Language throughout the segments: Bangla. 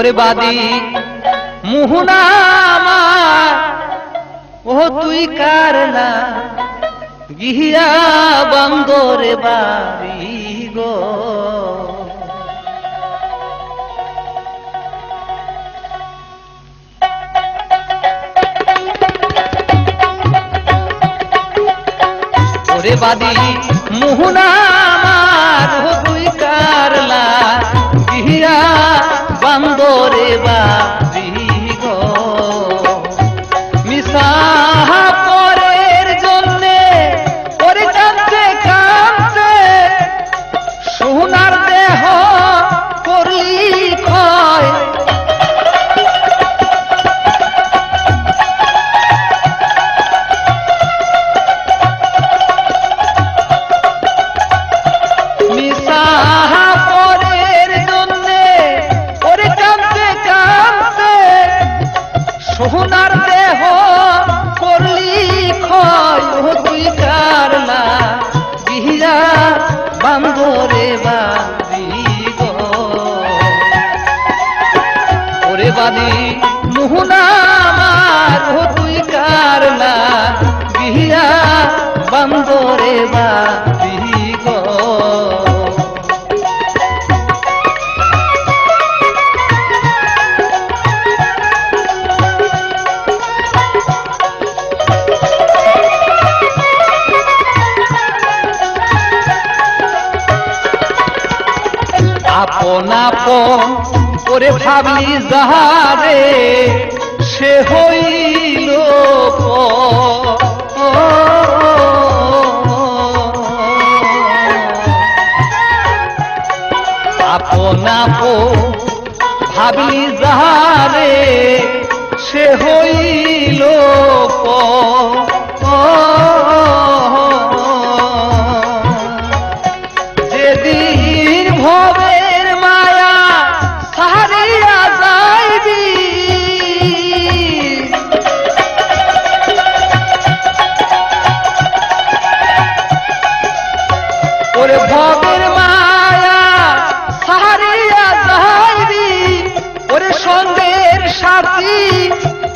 ওরে বাদি মোহনা আমার ও তুই কারলা গিয়া বন্দরে বাড়ি গো ওরে বাদি মোহনা আমার ও তুই কারলা গিয়া বন্দরে বাড়ি গো মিশা পরের জন্যে ওরে কাঁদতে কাঁদতে সোনার দেহ করলি ক্ষয় মিশা পরের জন্যে ওরে কাঁদতে কাঁদতে সোনার দেহ করলি ক্ষয় ও তুই কারলা গিয়া বন্দরে বাড়ি গো ওরে বাদি মোহনা আমার ও তুই কারলা গিয়া বন্দরে বাড়ি গো আপন আপন করে ভাবলি যাহারে সে হইল আপন আপন ভাবলি যাহারে সে হইল যেদিন ভবের মায়া সারিয়া যাইবি ওরে ভবের মায়া সারিয়া যাইবি ওরে সঙ্গের সাথী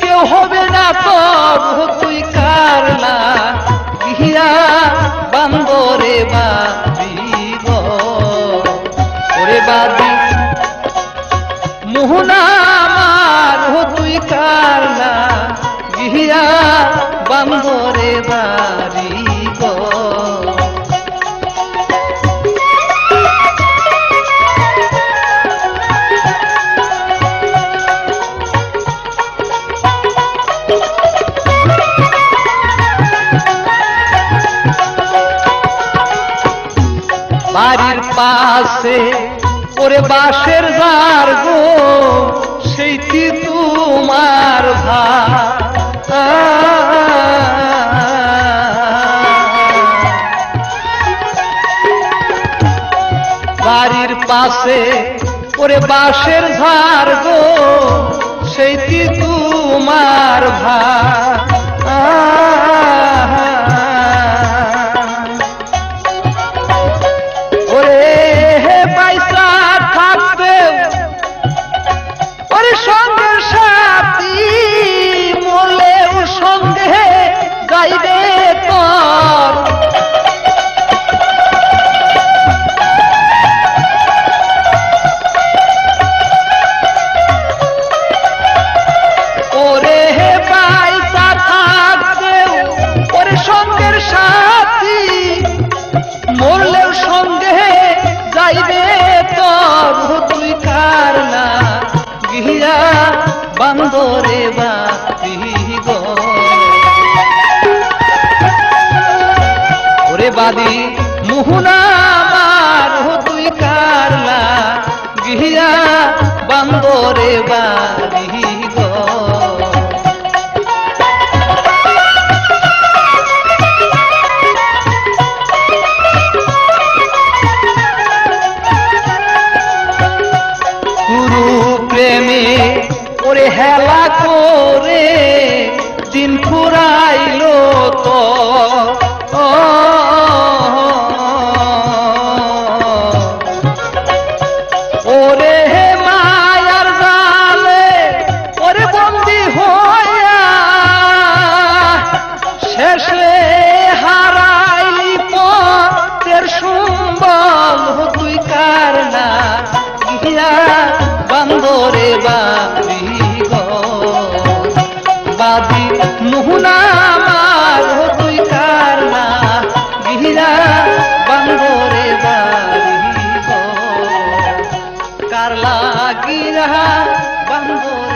কেউ হবে না তোর তুই কারলা গিয়া বন্দরে বাড়ি গো ওরে বাদি মোহনা আমার ও তুই কারলা গিয়া বন্দরে বাড়ি গো বাড়ির পাশে ওরে বাঁশের ঝাড় গো সেইটি তোমার বাড়ির পাশে ওরে বাঁশের ঝাড় গো সেইটি তোমার সঙ্গের সাথী মরলেও সঙ্গে গাইবে তোর ওরে পয়সা থাকতেও ওরে সঙ্গের সাথী মরলেও সঙ্গে যাইবে তোর তুই কারলা গিয়া বন্দরে বাড়ি গো ওরে বাদি মোহনা আমার ও তুই কারলা গিয়া বন্দরে বাড়ি গো গুরু প্রেমে ওরে হেলা করে দিন ফুরাইল তো ওরে মায়ার বান্দরে বাড়ি বাদি মোহনা আমার তুই কার না গিরা বান্দরে বাড়ি কার লাগিরা বান্দরে